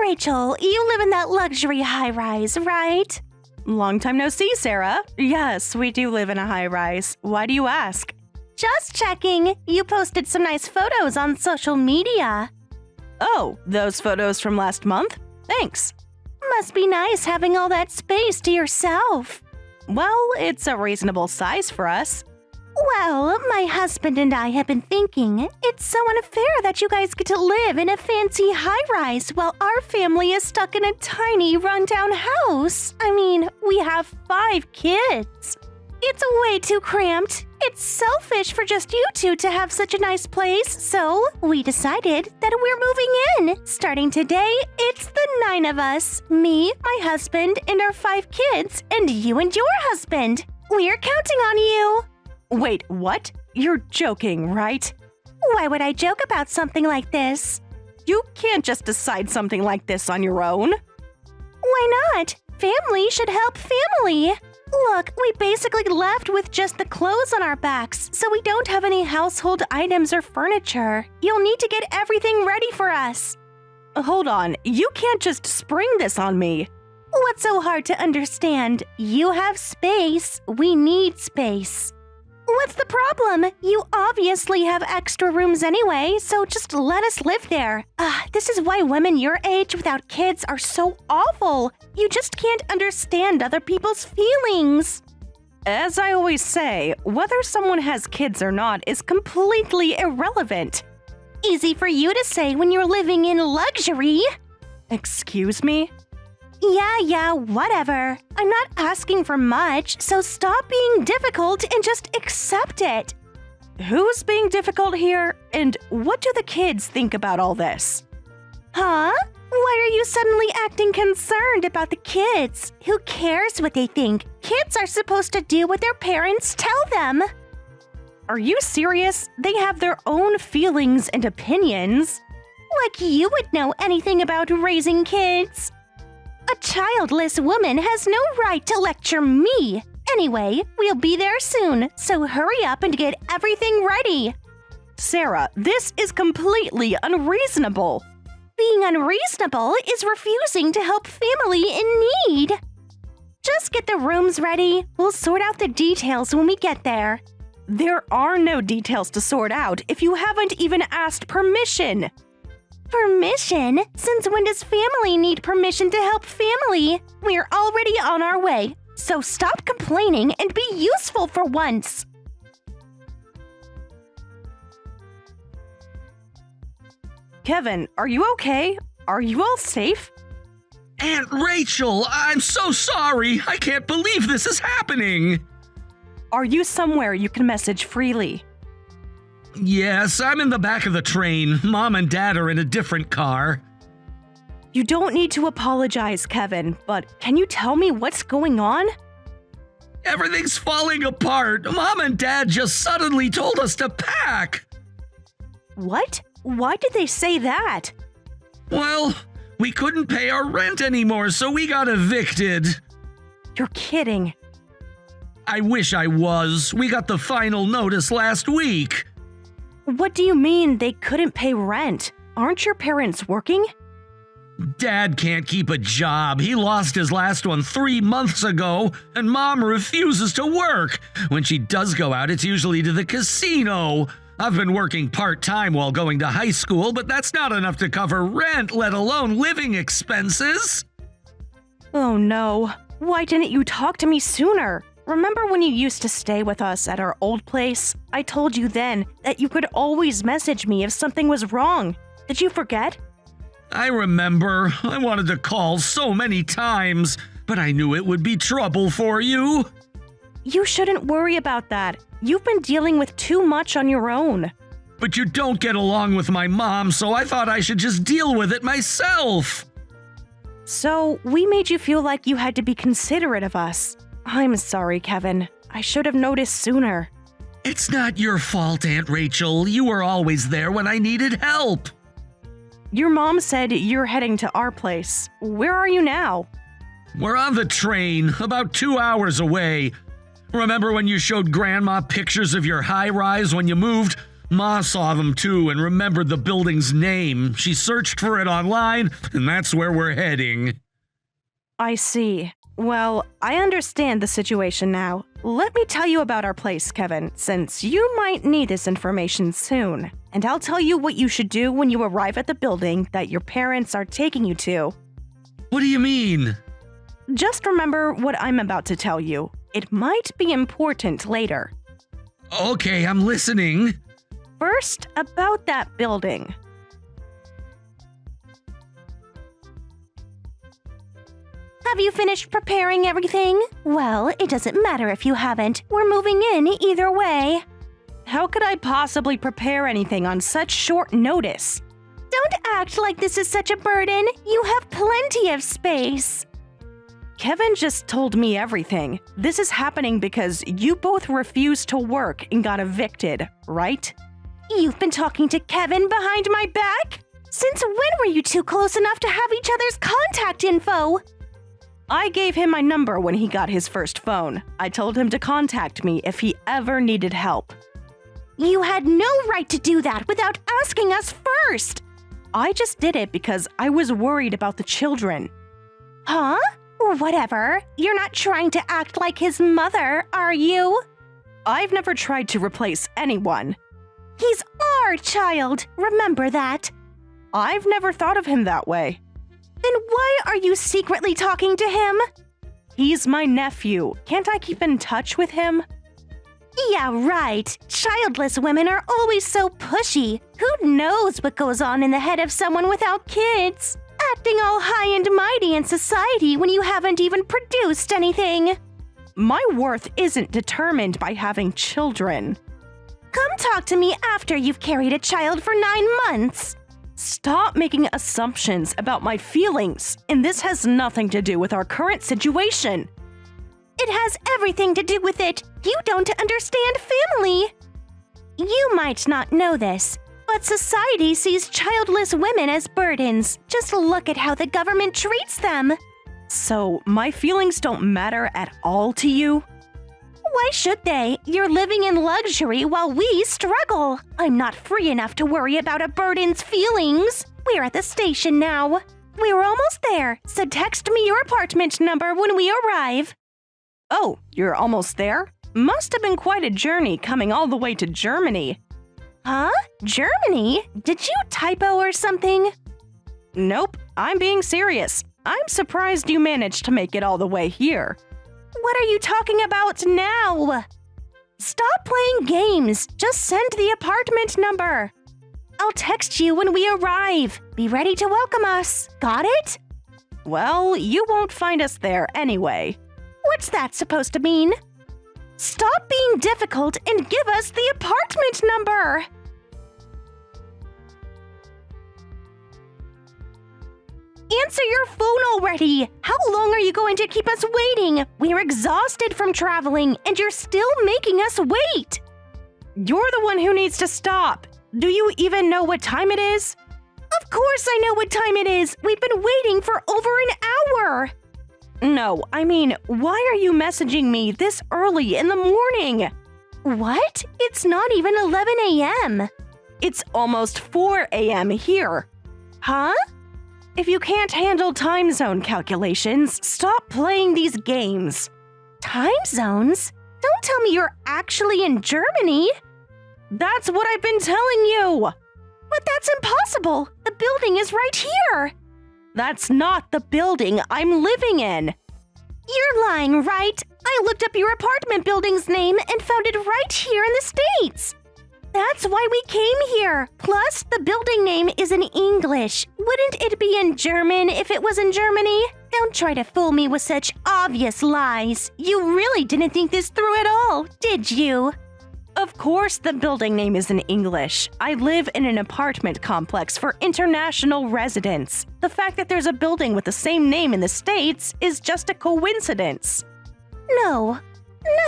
Rachel, you live in that luxury high-rise, right? Long time no see, Sarah. Yes, we do live in a high-rise. Why do you ask? Just checking. You posted some nice photos on social media. Oh, those photos from last month? Thanks. Must be nice having all that space to yourself. Well, it's a reasonable size for us. Well, my husband and I have been thinking it's so unfair that you guys get to live in a fancy high-rise while our family is stuck in a tiny rundown house. I mean, we have 5 kids. It's way too cramped. It's selfish for just you two to have such a nice place, so we decided that we're moving in. Starting today, it's the 9 of us. Me, my husband, and our 5 kids, and you and your husband. We're counting on you. Wait, what? You're joking, right? Why would I joke about something like this? You can't just decide something like this on your own. Why not? Family should help family. Look, we basically left with just the clothes on our backs, so we don't have any household items or furniture. You'll need to get everything ready for us. Hold on, you can't just spring this on me. What's so hard to understand? You have space, we need space. What's the problem? You obviously have extra rooms anyway, so just let us live there. This is why women your age without kids are so awful. You just can't understand other people's feelings. As I always say, whether someone has kids or not is completely irrelevant. Easy for you to say when you're living in luxury. Excuse me? Yeah, whatever. I'm not asking for much, so stop being difficult and just accept it. Who's being difficult here, and what do the kids think about all this? Huh? Why are you suddenly acting concerned about the kids? Who cares what they think? Kids are supposed to do what their parents tell them. Are you serious? They have their own feelings and opinions. Like you would know anything about raising kids. A childless woman has no right to lecture me. Anyway, we'll be there soon, so hurry up and get everything ready. Sarah, this is completely unreasonable. Being unreasonable is refusing to help family in need. Just get the rooms ready. We'll sort out the details when we get there. There are no details to sort out if you haven't even asked permission. Permission? Since when does family need permission to help family? We're already on our way, so stop complaining and be useful for once. Kevin, are you okay? Are you all safe? Aunt Rachel, I'm so sorry. I can't believe this is happening. Are you somewhere you can message freely? Yes, I'm in the back of the train. Mom and Dad are in a different car. You don't need to apologize, Kevin, but can you tell me what's going on? Everything's falling apart. Mom and Dad just suddenly told us to pack. What? Why did they say that? Well, we couldn't pay our rent anymore, so we got evicted. You're kidding. I wish I was. We got the final notice last week. What do you mean they couldn't pay rent? Aren't your parents working? Dad can't keep a job. He lost his last one 3 months ago, and Mom refuses to work. When she does go out, it's usually to the casino. I've been working part-time while going to high school, but that's not enough to cover rent, let alone living expenses. Oh no. Why didn't you talk to me sooner? Remember when you used to stay with us at our old place? I told you then that you could always message me if something was wrong. Did you forget? I remember. I wanted to call so many times, but I knew it would be trouble for you. You shouldn't worry about that. You've been dealing with too much on your own. But you don't get along with my mom, so I thought I should just deal with it myself. So, we made you feel like you had to be considerate of us. I'm sorry, Kevin. I should have noticed sooner. It's not your fault, Aunt Rachel. You were always there when I needed help. Your mom said you're heading to our place. Where are you now? We're on the train, about 2 hours away. Remember when you showed Grandma pictures of your high-rise when you moved? Ma saw them too and remembered the building's name. She searched for it online, and that's where we're heading. I see. Well, I understand the situation now. Let me tell you about our place, Kevin, since you might need this information soon. And I'll tell you what you should do when you arrive at the building that your parents are taking you to. What do you mean? Just remember what I'm about to tell you. It might be important later. Okay, I'm listening. First, about that building. Have you finished preparing everything? Well, it doesn't matter if you haven't. We're moving in either way. How could I possibly prepare anything on such short notice? Don't act like this is such a burden. You have plenty of space. Kevin just told me everything. This is happening because you both refused to work and got evicted, right? You've been talking to Kevin behind my back? Since when were you two close enough to have each other's contact info? I gave him my number when he got his first phone. I told him to contact me if he ever needed help. You had no right to do that without asking us first. I just did it because I was worried about the children. Huh? Whatever. You're not trying to act like his mother, are you? I've never tried to replace anyone. He's our child. Remember that. I've never thought of him that way. Then why are you secretly talking to him? He's my nephew. Can't I keep in touch with him? Yeah, right. Childless women are always so pushy. Who knows what goes on in the head of someone without kids? Acting all high and mighty in society when you haven't even produced anything. My worth isn't determined by having children. Come talk to me after you've carried a child for 9 months. Stop making assumptions about my feelings, and this has nothing to do with our current situation. It has everything to do with it. You don't understand family. You might not know this, but society sees childless women as burdens. Just look at how the government treats them. So, my feelings don't matter at all to you? Why should they? You're living in luxury while we struggle. I'm not free enough to worry about a burden's feelings. We're at the station now. We're almost there, so text me your apartment number when we arrive. Oh, you're almost there? Must have been quite a journey coming all the way to Germany. Huh? Germany? Did you typo or something? Nope, I'm being serious. I'm surprised you managed to make it all the way here. What are you talking about now? Stop playing games. Just send the apartment number. I'll text you when we arrive. Be ready to welcome us. Got it? Well, you won't find us there anyway. What's that supposed to mean? Stop being difficult and give us the apartment number. Answer your phone already! How long are you going to keep us waiting? We're exhausted from traveling, and you're still making us wait! You're the one who needs to stop. Do you even know what time it is? Of course I know what time it is! We've been waiting for over an hour! No, I mean, why are you messaging me this early in the morning? What? It's not even 11 a.m. It's almost 4 a.m. here. Huh? If you can't handle time zone calculations, stop playing these games. Time zones? Don't tell me you're actually in Germany. That's what I've been telling you. But that's impossible. The building is right here. That's not the building I'm living in. You're lying, right? I looked up your apartment building's name and found it right here in the States. That's why we came here. Plus, the building name is in English. Wouldn't it be in German if it was in Germany? Don't try to fool me with such obvious lies. You really didn't think this through at all, did you? Of course the building name is in English. I live in an apartment complex for international residents. The fact that there's a building with the same name in the States is just a coincidence. No,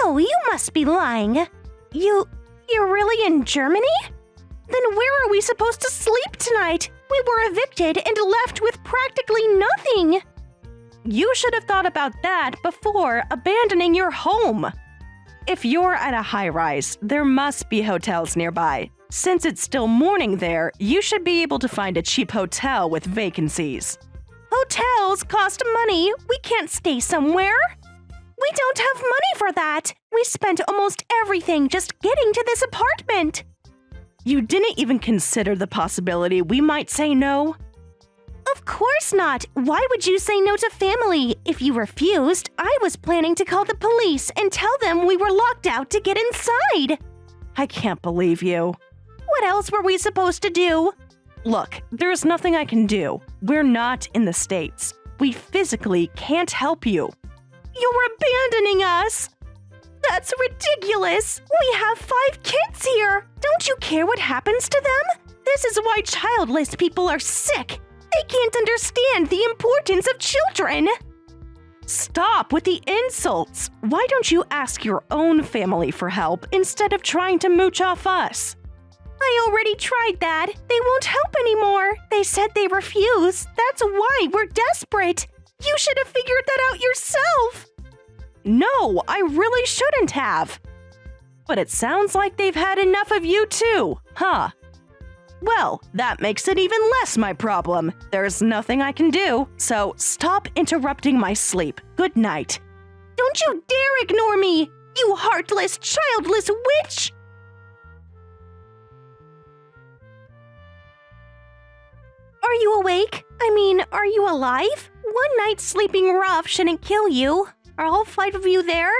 you must be lying. You're really in Germany? Then where are we supposed to sleep tonight? We were evicted and left with practically nothing. You should have thought about that before abandoning your home. If you're at a high-rise, there must be hotels nearby. Since it's still morning there, you should be able to find a cheap hotel with vacancies. Hotels cost money. We can't stay somewhere. We don't have money for that. We spent almost everything just getting to this apartment. You didn't even consider the possibility we might say no? Of course not. Why would you say no to family? If you refused, I was planning to call the police and tell them we were locked out to get inside. I can't believe you. What else were we supposed to do? Look, there's nothing I can do. We're not in the States. We physically can't help you. You're abandoning us. That's ridiculous. We have 5 kids here. Don't you care what happens to them? This is why childless people are sick. They can't understand the importance of children. Stop with the insults. Why don't you ask your own family for help instead of trying to mooch off us? I already tried that. They won't help anymore. They said they refuse. That's why we're desperate. You should have figured that out yourself. No, I really shouldn't have. But it sounds like they've had enough of you too, huh? Well, that makes it even less my problem. There's nothing I can do, so stop interrupting my sleep. Good night. Don't you dare ignore me, you heartless, childless witch! Are you awake? I mean, are you alive? One night sleeping rough shouldn't kill you. Are all 5 of you there?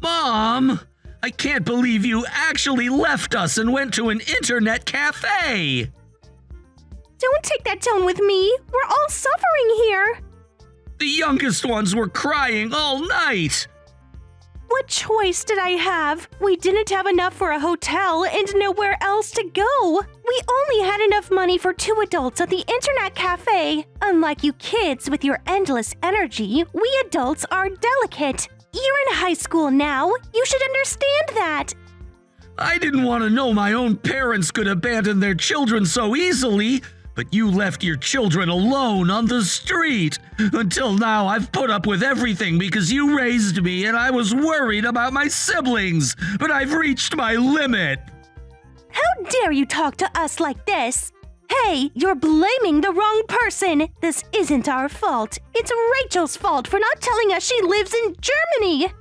Mom! I can't believe you actually left us and went to an internet cafe! Don't take that tone with me. We're all suffering here. The youngest ones were crying all night! What choice did I have? We didn't have enough for a hotel and nowhere else to go. We only had enough money for 2 adults at the internet cafe. Unlike you kids with your endless energy, we adults are delicate. You're in high school now. You should understand that. I didn't want to know my own parents could abandon their children so easily, but you left your children alone on the street. Until now, I've put up with everything because you raised me and I was worried about my siblings, but I've reached my limit. How dare you talk to us like this? Hey, you're blaming the wrong person. This isn't our fault. It's Rachel's fault for not telling us she lives in Germany.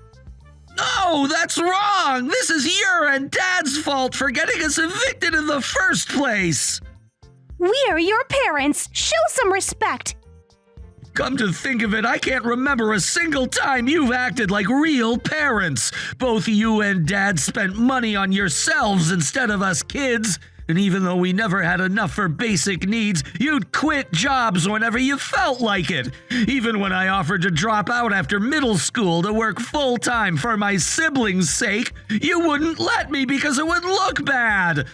No, that's wrong. This is your and Dad's fault for getting us evicted in the first place. We're your parents. Show some respect. Come to think of it, I can't remember a single time you've acted like real parents. Both you and Dad spent money on yourselves instead of us kids. And even though we never had enough for basic needs, you'd quit jobs whenever you felt like it. Even when I offered to drop out after middle school to work full-time for my siblings' sake, you wouldn't let me because it would look bad.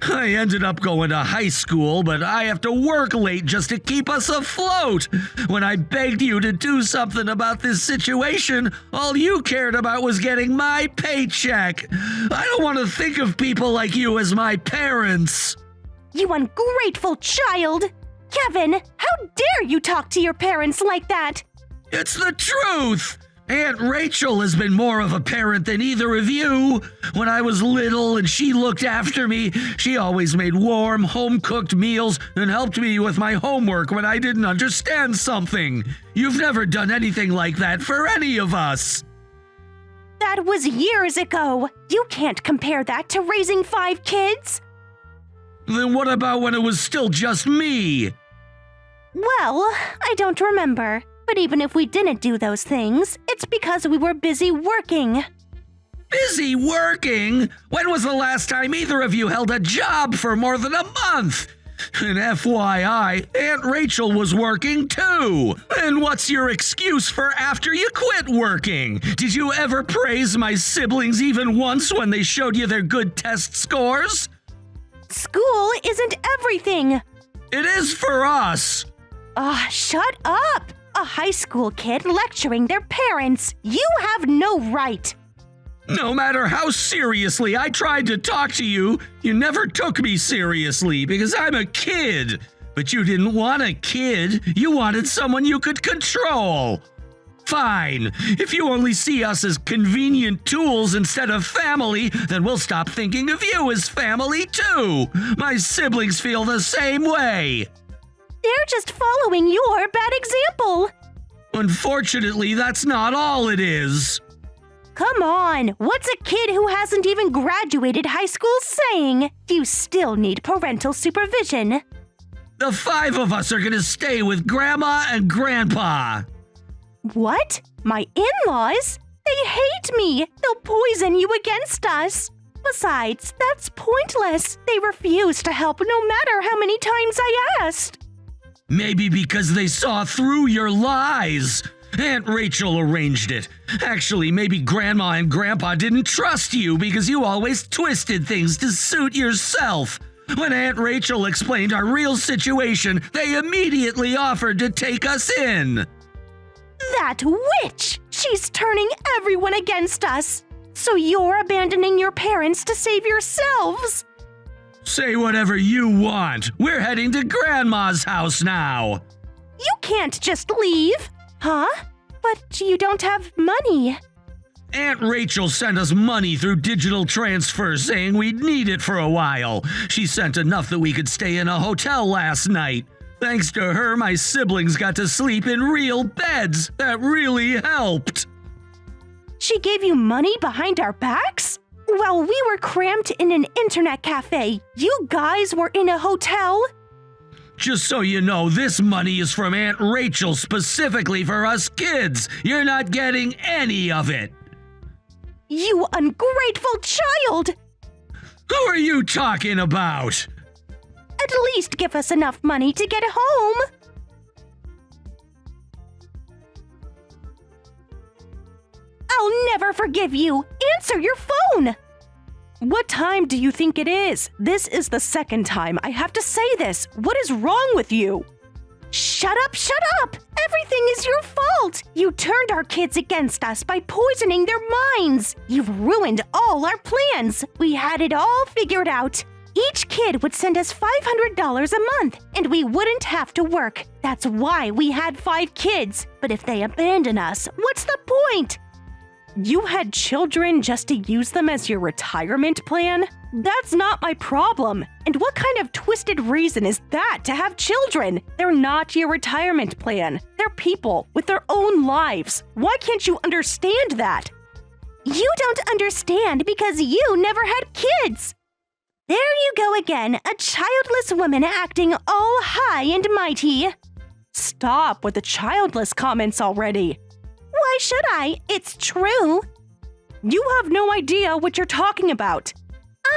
I ended up going to high school, but I have to work late just to keep us afloat. When I begged you to do something about this situation, all you cared about was getting my paycheck. I don't want to think of people like you as my parents. You ungrateful child! Kevin, how dare you talk to your parents like that? It's the truth! Aunt Rachel has been more of a parent than either of you. When I was little and she looked after me, she always made warm, home-cooked meals and helped me with my homework when I didn't understand something. You've never done anything like that for any of us. That was years ago. You can't compare that to raising 5 kids. Then what about when it was still just me? Well, I don't remember. But even if we didn't do those things, it's because we were busy working. Busy working? When was the last time either of you held a job for more than a month? And FYI, Aunt Rachel was working too. And what's your excuse for after you quit working? Did you ever praise my siblings even once when they showed you their good test scores? School isn't everything. It is for us. Shut up! A high school kid lecturing their parents. You have no right. No matter how seriously I tried to talk to you, you never took me seriously because I'm a kid. But you didn't want a kid. You wanted someone you could control. Fine. If you only see us as convenient tools instead of family, then we'll stop thinking of you as family too. My siblings feel the same way. They're just following your bad example. Unfortunately, that's not all it is. Come on, what's a kid who hasn't even graduated high school saying? You still need parental supervision. The 5 of us are gonna stay with Grandma and Grandpa. What? My in-laws? They hate me. They'll poison you against us. Besides, that's pointless. They refuse to help no matter how many times I asked. Maybe because they saw through your lies. Aunt Rachel arranged it. Actually, maybe Grandma and Grandpa didn't trust you because you always twisted things to suit yourself. When Aunt Rachel explained our real situation, they immediately offered to take us in. That witch! She's turning everyone against us. So you're abandoning your parents to save yourselves? Say whatever you want. We're heading to Grandma's house now. You can't just leave. Huh? But you don't have money. Aunt Rachel sent us money through digital transfer saying we'd need it for a while. She sent enough that we could stay in a hotel last night. Thanks to her, my siblings got to sleep in real beds. That really helped. She gave you money behind our backs? While we were cramped in an internet cafe, you guys were in a hotel? Just so you know, this money is from Aunt Rachel specifically for us kids. You're not getting any of it. You ungrateful child! Who are you talking about? At least give us enough money to get home. I'll never forgive you. Answer your phone. What time do you think it is? This is the second time I have to say this. What is wrong with you? Shut up, shut up! Everything is your fault! You turned our kids against us by poisoning their minds! You've ruined all our plans! We had it all figured out! Each kid would send us $500 a month, and we wouldn't have to work. That's why we had 5 kids. But if they abandon us, what's the point? You had children just to use them as your retirement plan? That's not my problem. And what kind of twisted reason is that to have children? They're not your retirement plan. They're people with their own lives. Why can't you understand that? You don't understand because you never had kids. There you go again, a childless woman acting all high and mighty. Stop with the childless comments already. Why should I? It's true. You have no idea what you're talking about.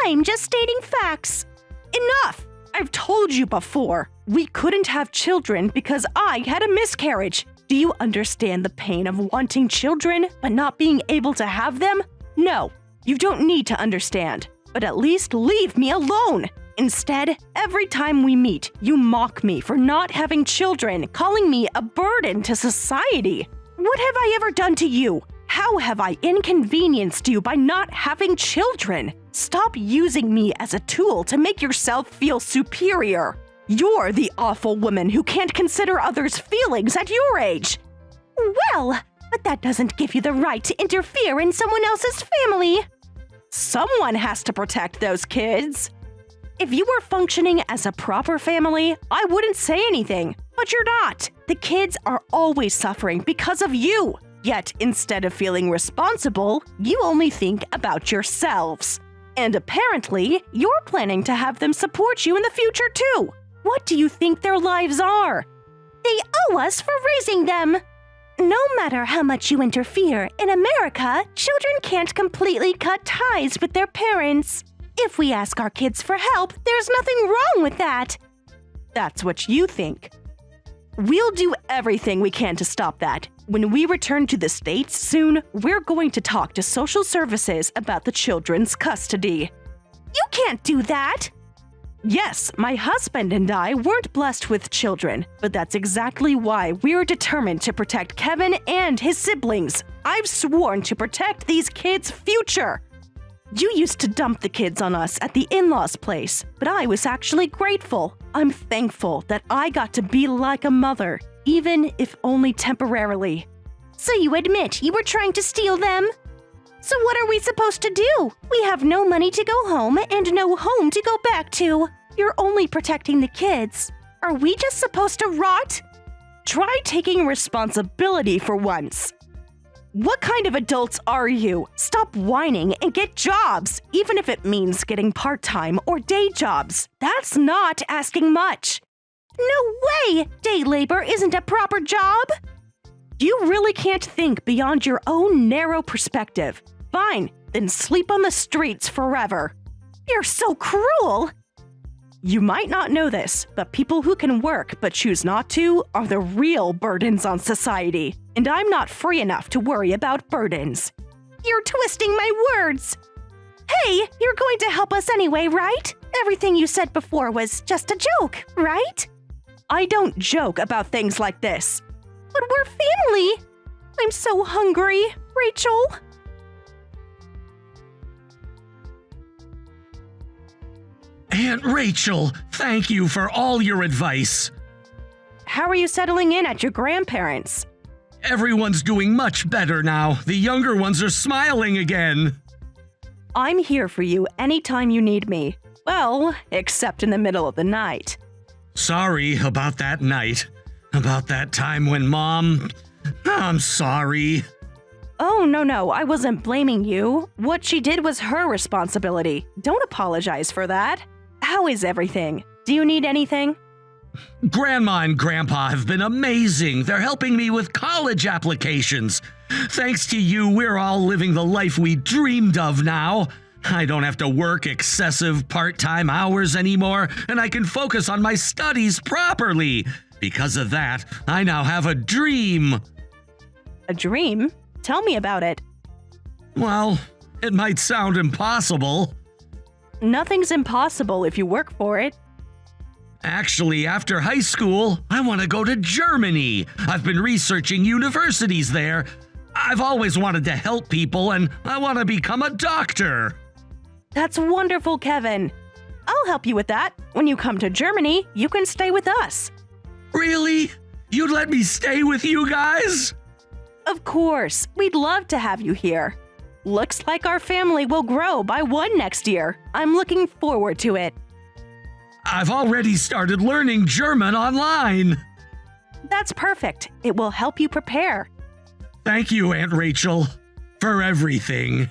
I'm just stating facts. Enough! I've told you before. We couldn't have children because I had a miscarriage. Do you understand the pain of wanting children but not being able to have them? No, you don't need to understand. But at least leave me alone. Instead, every time we meet, you mock me for not having children, calling me a burden to society. What have I ever done to you? How have I inconvenienced you by not having children? Stop using me as a tool to make yourself feel superior. You're the awful woman who can't consider others' feelings at your age. Well, but that doesn't give you the right to interfere in someone else's family. Someone has to protect those kids. If you were functioning as a proper family, I wouldn't say anything. But you're not. The kids are always suffering because of you. Yet, instead of feeling responsible, you only think about yourselves. And apparently, you're planning to have them support you in the future too. What do you think their lives are? They owe us for raising them. No matter how much you interfere, in America, children can't completely cut ties with their parents. If we ask our kids for help, there's nothing wrong with that. That's what you think. We'll do everything we can to stop that. When we return to the States soon, we're going to talk to social services about the children's custody. You can't do that! Yes, my husband and I weren't blessed with children, but that's exactly why we're determined to protect Kevin and his siblings. I've sworn to protect these kids' future. You used to dump the kids on us at the in-laws' place, but I was actually grateful. I'm thankful that I got to be like a mother, even if only temporarily. So you admit you were trying to steal them? So what are we supposed to do? We have no money to go home and no home to go back to. You're only protecting the kids. Are we just supposed to rot? Try taking responsibility for once. What kind of adults are you? Stop whining and get jobs, even if it means getting part-time or day jobs. That's not asking much. No way! Day labor isn't a proper job! You really can't think beyond your own narrow perspective. Fine, then sleep on the streets forever. You're so cruel! You might not know this, but people who can work but choose not to are the real burdens on society. And I'm not free enough to worry about burdens. You're twisting my words! Hey, you're going to help us anyway, right? Everything you said before was just a joke, right? I don't joke about things like this. But we're family! I'm so hungry, Rachel. Aunt Rachel, thank you for all your advice. How are you settling in at your grandparents'? Everyone's doing much better now. The younger ones are smiling again. I'm here for you anytime you need me. Well, except in the middle of the night. Sorry about that night. About that time when Mom... I'm sorry. Oh, no, I wasn't blaming you. What she did was her responsibility. Don't apologize for that. How is everything? Do you need anything? Grandma and Grandpa have been amazing. They're helping me with college applications. Thanks to you, we're all living the life we dreamed of now. I don't have to work excessive part-time hours anymore, and I can focus on my studies properly. Because of that, I now have a dream. A dream? Tell me about it. Well, it might sound impossible. Nothing's impossible if you work for it. Actually, after high school, I want to go to Germany. I've been researching universities there. I've always wanted to help people, and I want to become a doctor. That's wonderful, Kevin. I'll help you with that. When you come to Germany, you can stay with us. Really? You'd let me stay with you guys? Of course, we'd love to have you here. Looks like our family will grow by one next year. I'm looking forward to it. I've already started learning German online. That's perfect. It will help you prepare. Thank you, Aunt Rachel, for everything.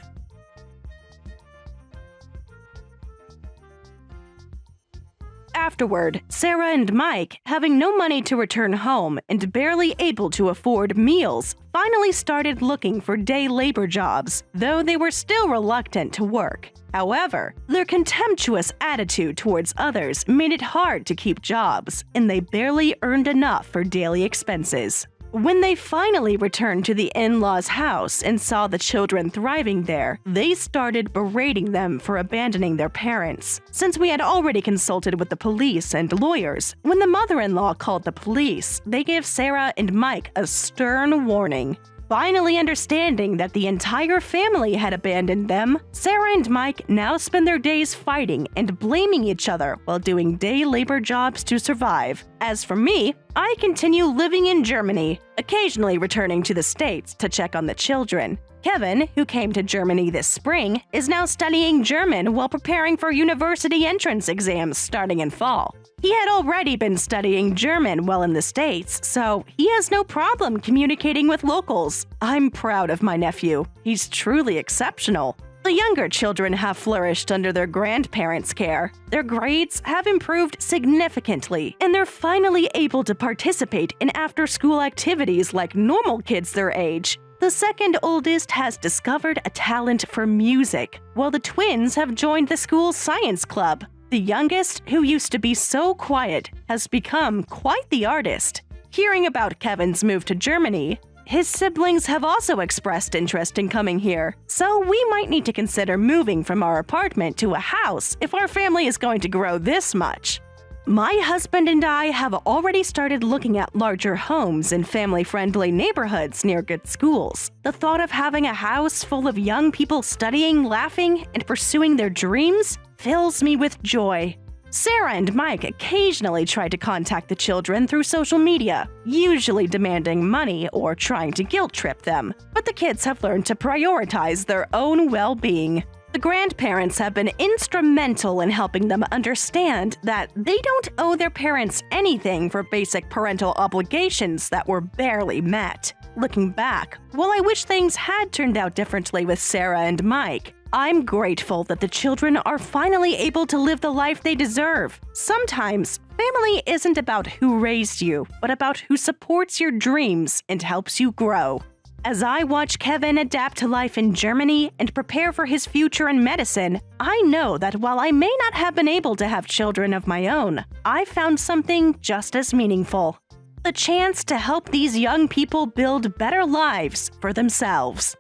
Afterward, Sarah and Mike, having no money to return home and barely able to afford meals, finally started looking for day labor jobs, though they were still reluctant to work. However, their contemptuous attitude towards others made it hard to keep jobs, and they barely earned enough for daily expenses. When they finally returned to the in-laws' house and saw the children thriving there, they started berating them for abandoning their parents. Since we had already consulted with the police and lawyers, when the mother-in-law called the police, they gave Sarah and Mike a stern warning. Finally understanding that the entire family had abandoned them, Sarah and Mike now spend their days fighting and blaming each other while doing day labor jobs to survive. As for me, I continue living in Germany, occasionally returning to the States to check on the children. Kevin, who came to Germany this spring, is now studying German while preparing for university entrance exams starting in fall. He had already been studying German while in the States, so he has no problem communicating with locals. I'm proud of my nephew. He's truly exceptional. The younger children have flourished under their grandparents' care. Their grades have improved significantly, and they're finally able to participate in after-school activities like normal kids their age. The second oldest has discovered a talent for music, while the twins have joined the school's science club. The youngest, who used to be so quiet, has become quite the artist. Hearing about Kevin's move to Germany, his siblings have also expressed interest in coming here, so we might need to consider moving from our apartment to a house if our family is going to grow this much. My husband and I have already started looking at larger homes in family-friendly neighborhoods near good schools. The thought of having a house full of young people studying, laughing, and pursuing their dreams fills me with joy. Sarah and Mike occasionally tried to contact the children through social media, usually demanding money or trying to guilt trip them, but the kids have learned to prioritize their own well-being. The grandparents have been instrumental in helping them understand that they don't owe their parents anything for basic parental obligations that were barely met. Looking back, while I wish things had turned out differently with Sarah and Mike, I'm grateful that the children are finally able to live the life they deserve. Sometimes, family isn't about who raised you, but about who supports your dreams and helps you grow. As I watch Kevin adapt to life in Germany and prepare for his future in medicine, I know that while I may not have been able to have children of my own, I found something just as meaningful: the chance to help these young people build better lives for themselves.